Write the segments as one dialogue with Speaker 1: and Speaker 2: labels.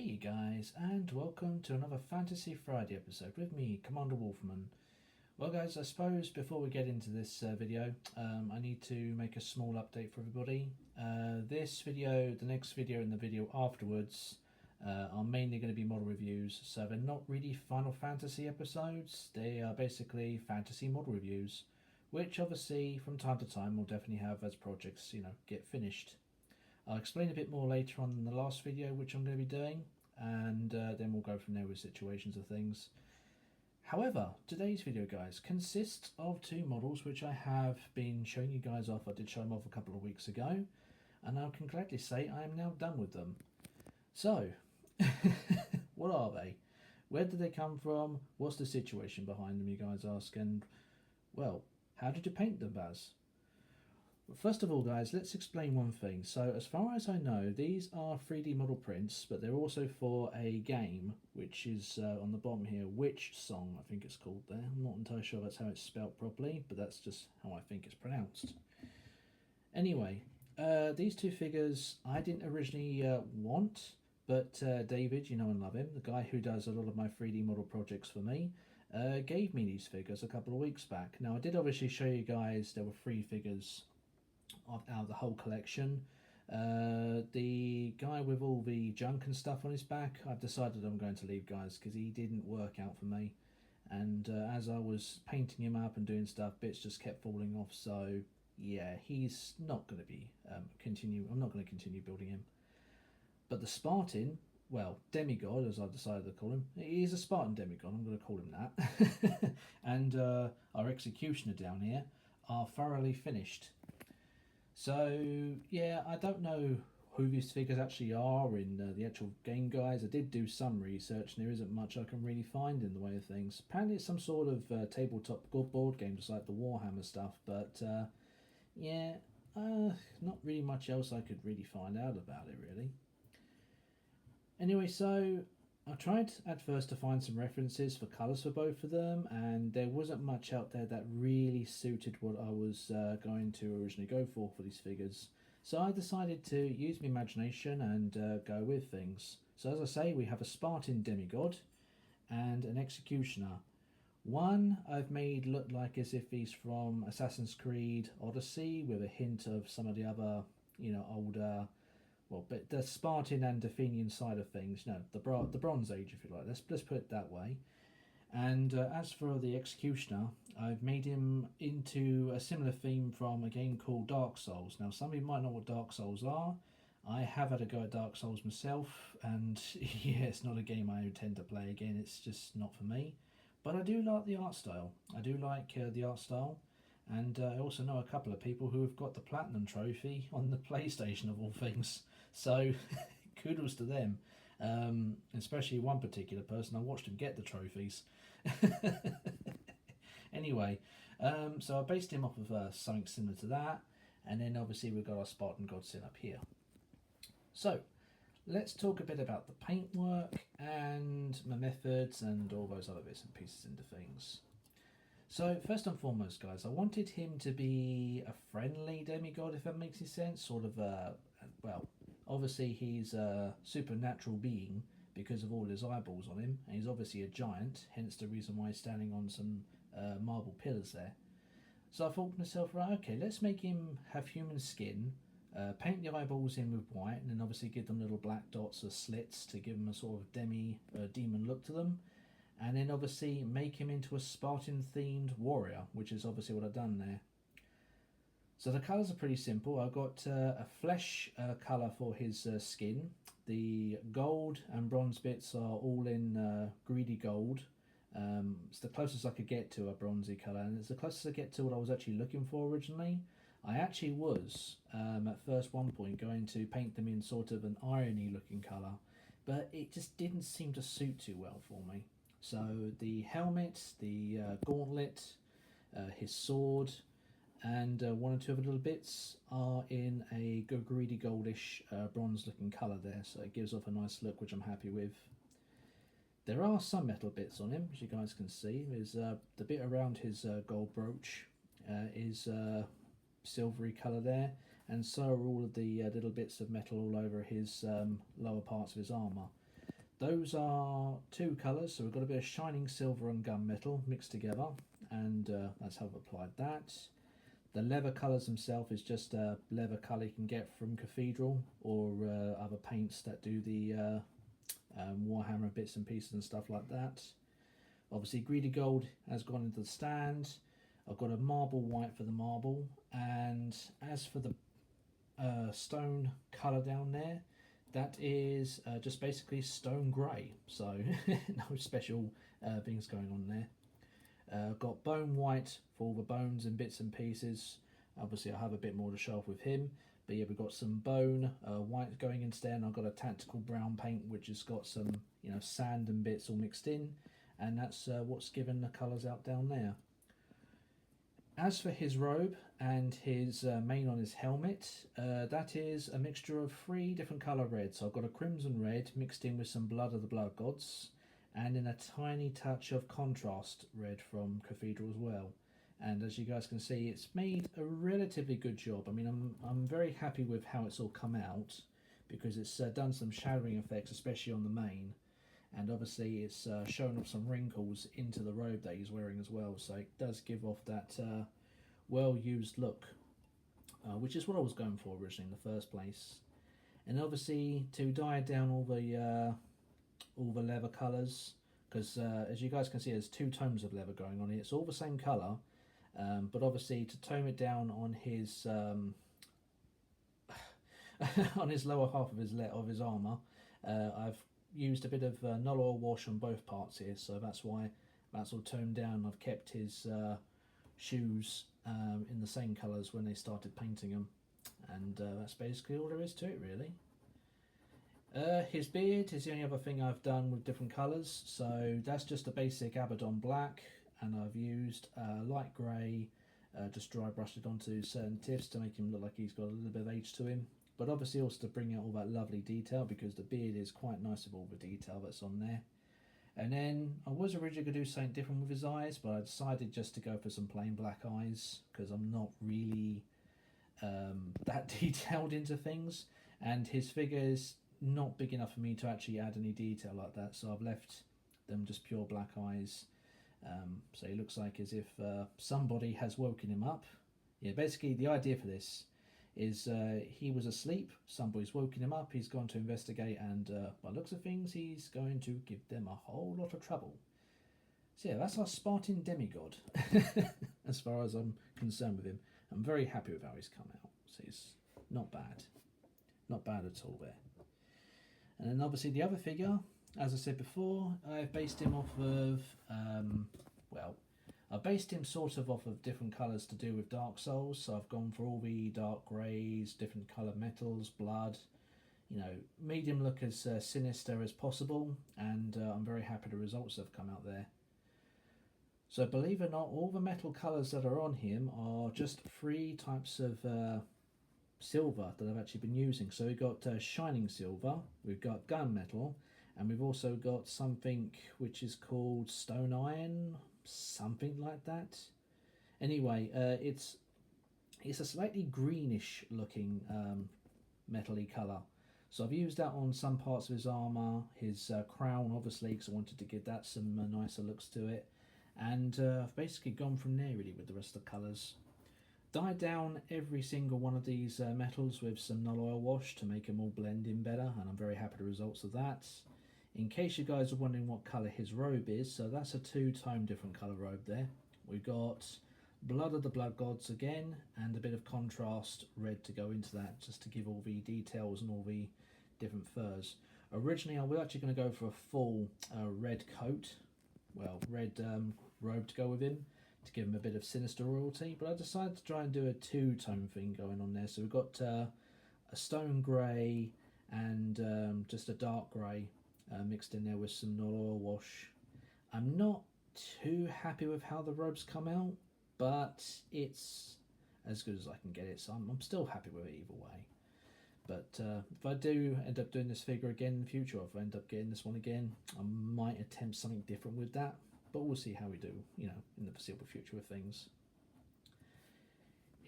Speaker 1: Hey you guys, and welcome to another Fantasy Friday episode with me, Commander Wolfman. Well guys, I suppose before we get into this video, I need to make a small update for everybody. This video, the next video and the video afterwards are mainly going to be model reviews, so they're not really Final Fantasy episodes, they are basically fantasy model reviews, which obviously from time to time we'll definitely have as projects, get finished. I'll explain a bit more later on in the last video which I'm going to be doing, and then we'll go from there with situations of things. However, today's video, guys, consists of two models which I have been showing you guys off. I did show them off a couple of weeks ago, and I can gladly say I am now done with them. So, what are they? Where did they come from? What's the situation behind them, you guys ask? And, well, how did you paint them, Baz? First of all, guys, let's explain one thing. So as far as I know, these are 3D model prints, but they're also for a game, which is on the bottom here, Witch Song, I think it's called there. I'm not entirely sure that's how it's spelt properly, but that's just how I think it's pronounced. Anyway, these two figures I didn't originally want, but David, you know and love him, the guy who does a lot of my 3D model projects for me, gave me these figures a couple of weeks back. Now, I did obviously show you guys there were 3 figures out of the whole collection. The guy with all the junk and stuff on his back, I've decided I'm going to leave, guys, because he didn't work out for me, and as I was painting him up and doing stuff, bits just kept falling off. So yeah, he's not going to be I'm not going to continue building him. But the Spartan, well, Demigod as I've decided to call him, he's a Spartan Demigod, I'm going to call him that. And our Executioner down here are thoroughly finished. So yeah, I don't know who these figures actually are in the actual game, guys. I did do some research and there isn't much I can really find in the way of things. Apparently it's some sort of tabletop board game, just like the Warhammer stuff, but yeah, not really much else I could really find out about it, really. Anyway, so I tried at first to find some references for colours for both of them, and there wasn't much out there that really suited what I was going to originally go for these figures. So I decided to use my imagination and go with things. So as I say, we have a Spartan Demigod and an Executioner. One I've made look like as if he's from Assassin's Creed Odyssey, with a hint of some of the other, older, well, but the Spartan and Athenian side of things, no, the Bronze Age, if you like. Let's put it that way. And as for the Executioner, I've made him into a similar theme from a game called Dark Souls. Now, some of you might know what Dark Souls are. I have had a go at Dark Souls myself, and yeah, it's not a game I intend to play again. It's just not for me. But I do like the art style. I do like the art style. And I also know a couple of people who have got the Platinum Trophy on the PlayStation, of all things. So kudos to them, especially one particular person. I watched him get the trophies. Anyway, so I based him off of something similar to that, and then obviously we've got our Spartan Godson up here. So let's talk a bit about the paintwork and my methods and all those other bits and pieces into things. So first and foremost, guys, I wanted him to be a friendly demigod, if that makes any sense. Sort of well, obviously he's a supernatural being because of all his eyeballs on him, and he's obviously a giant, hence the reason why he's standing on some marble pillars there. So I thought to myself, right, okay, let's make him have human skin, paint the eyeballs in with white, and then obviously give them little black dots or slits to give them a sort of demon look to them. And then obviously make him into a Spartan-themed warrior, which is obviously what I've done there. So the colours are pretty simple. I've got a flesh colour for his skin. The gold and bronze bits are all in greedy gold. It's the closest I could get to a bronzy colour, and it's the closest I get to what I was actually looking for originally. I actually was, at first one point, going to paint them in sort of an irony-looking colour, but it just didn't seem to suit too well for me. So the helmet, the gauntlet, his sword, and one or two other little bits are in a greedy goldish bronze looking colour there, so it gives off a nice look, which I'm happy with. There are some metal bits on him, as you guys can see. There's the bit around his gold brooch is silvery colour there, and so are all of the little bits of metal all over his lower parts of his armour. those are two colours, so we've got a bit of shining silver and gunmetal mixed together, and that's how I've applied that. The leather colours themselves is just a leather colour you can get from Cathedral or other paints that do the Warhammer bits and pieces and stuff like that. Obviously Greedy Gold has gone into the stand. I've got a marble white for the marble, and as for the stone colour down there, that is just basically stone grey, so no special things going on there. Got bone white for all the bones and bits and pieces. Obviously I have a bit more to show off with him, but yeah, we've got some bone white going into there, and I've got a tactical brown paint which has got some sand and bits all mixed in, and that's what's given the colours out down there. As for his robe and his mane on his helmet, that is a mixture of 3 different colour reds. So I've got a crimson red mixed in with some blood of the blood gods, and in a tiny touch of contrast red from Cathedral as well. And as you guys can see, it's made a relatively good job. I mean, I'm very happy with how it's all come out, because it's done some shadowing effects, especially on the mane. And obviously it's shown off some wrinkles into the robe that he's wearing as well, so it does give off that well used look, which is what I was going for originally in the first place. And obviously to dye down all the leather colours, because as you guys can see there's 2 tones of leather going on here. It's all the same colour, but obviously to tone it down on his on his lower half of his armour, I've used a bit of null oil wash on both parts here, so that's why that's all toned down. I've kept his shoes in the same colours when they started painting them, and that's basically all there is to it really. His beard is the only other thing I've done with different colours, so that's just a basic Abaddon black, and I've used light grey, just dry brushed it onto certain tips to make him look like he's got a little bit of age to him. But obviously also to bring out all that lovely detail, because the beard is quite nice with all the detail that's on there. And then I was originally going to do something different with his eyes, but I decided just to go for some plain black eyes, because I'm not really that detailed into things, and his figure is not big enough for me to actually add any detail like that, so I've left them just pure black eyes. So it looks like as if somebody has woken him up. Yeah, basically the idea for this is he was asleep, somebody's woken him up, he's gone to investigate, and by looks of things he's going to give them a whole lot of trouble. So yeah, that's our Spartan demigod as far as I'm concerned with him. I'm very happy with how he's come out, so he's not bad at all there. And then obviously the other figure, as I said before, I've based him off of I based him sort of off of different colours to do with Dark Souls, so I've gone for all the dark greys, different coloured metals, blood, made him look as sinister as possible, and I'm very happy the results have come out there. So believe it or not, all the metal colours that are on him are just 3 types of silver that I've actually been using. So we've got shining silver, we've got gunmetal, and we've also got something which is called stone iron, something like that. Anyway, it's a slightly greenish looking metally colour. So I've used that on some parts of his armour, his crown obviously, because I wanted to give that some nicer looks to it. And I've basically gone from there really with the rest of the colours. Dyed down every single one of these metals with some null oil wash to make them all blend in better, and I'm very happy with the results of that. In case you guys are wondering what colour his robe is, so that's a 2-tone different colour robe there. We've got blood of the blood gods again, and a bit of contrast red to go into that, just to give all the details and all the different furs. Originally I was actually going to go for a full red coat, red robe to go with him, to give him a bit of sinister royalty, but I decided to try and do a 2-tone thing going on there. So we've got a stone grey and just a dark grey mixed in there with some null oil wash. I'm not too happy with how the robes come out, but it's as good as I can get it, so I'm still happy with it either way. But if I do end up doing this figure again in the future, or if I end up getting this one again, I might attempt something different with that, but we'll see how we do, in the foreseeable future with things.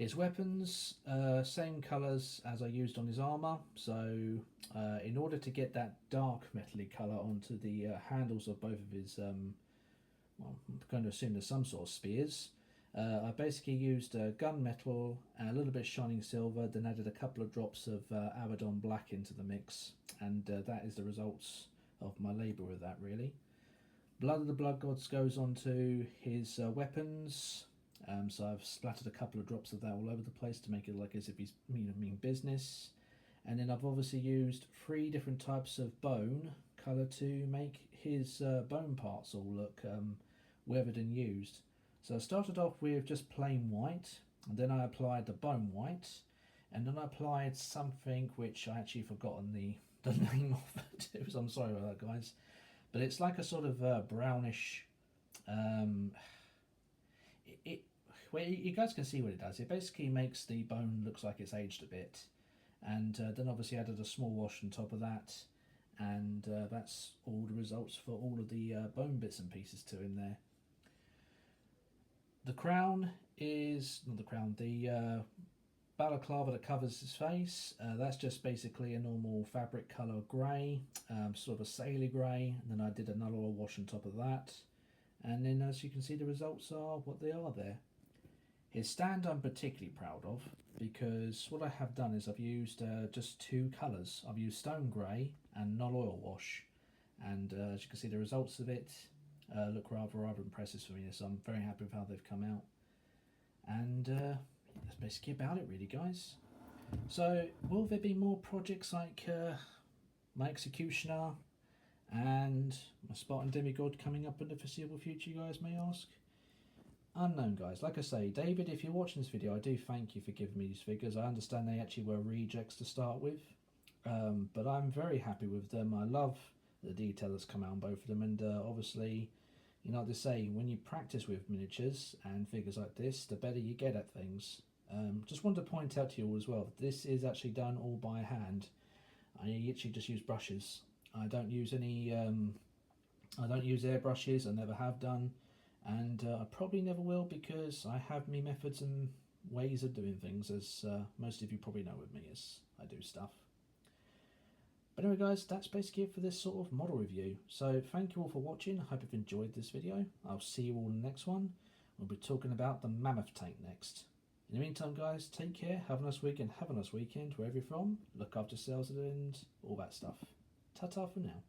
Speaker 1: His weapons, same colours as I used on his armour, so in order to get that dark metally colour onto the handles of both of his, well, I'm going to assume there's some sort of spears, I basically used gunmetal and a little bit of shining silver, then added a couple of drops of Abaddon black into the mix, and that is the results of my labour with that, really. Blood of the Blood Gods goes onto his weapons. So I've splattered a couple of drops of that all over the place to make it like as if he's mean business. And then I've obviously used 3 different types of bone colour to make his bone parts all look weathered and used. So I started off with just plain white, and then I applied the bone white, and then I applied something which I actually forgotten the name of it, so I'm sorry about that, guys. But it's like a sort of brownish... Well, you guys can see what it does. It basically makes the bone looks like it's aged a bit, and then obviously added a small wash on top of that, and that's all the results for all of the bone bits and pieces to him there. The crown is not the crown. The balaclava that covers his face. That's just basically a normal fabric colour grey, sort of a sailor grey. And then I did another wash on top of that, and then as you can see, the results are what they are there. His stand I'm particularly proud of, because what I have done is I've used just 2 colours. I've used stone grey and null oil wash, and as you can see, the results of it look rather impressive for me, so I'm very happy with how they've come out. And that's basically about it really, guys. So will there be more projects like my Executioner and my Spartan Demigod coming up in the foreseeable future, you guys may ask? Unknown, guys. Like I say, David, if you're watching this video, I do thank you for giving me these figures. I understand they actually were rejects to start with, but I'm very happy with them. I love the detail that's come out on both of them, and obviously, you know what they say, when you practice with miniatures and figures like this, the better you get at things. Just wanted to point out to you all as well, this is actually done all by hand. I literally just use brushes. I don't use any, I don't use airbrushes, I never have done. And I probably never will, because I have me methods and ways of doing things, as most of you probably know with me as I do stuff. But anyway, guys, that's basically it for this sort of model review. So thank you all for watching. I hope you've enjoyed this video. I'll see you all in the next one. We'll be talking about the Mammoth tank next. In the meantime, guys, take care, have a nice week, and have a nice weekend wherever you're from. Look after yourselves and all that stuff. Ta-ta for now.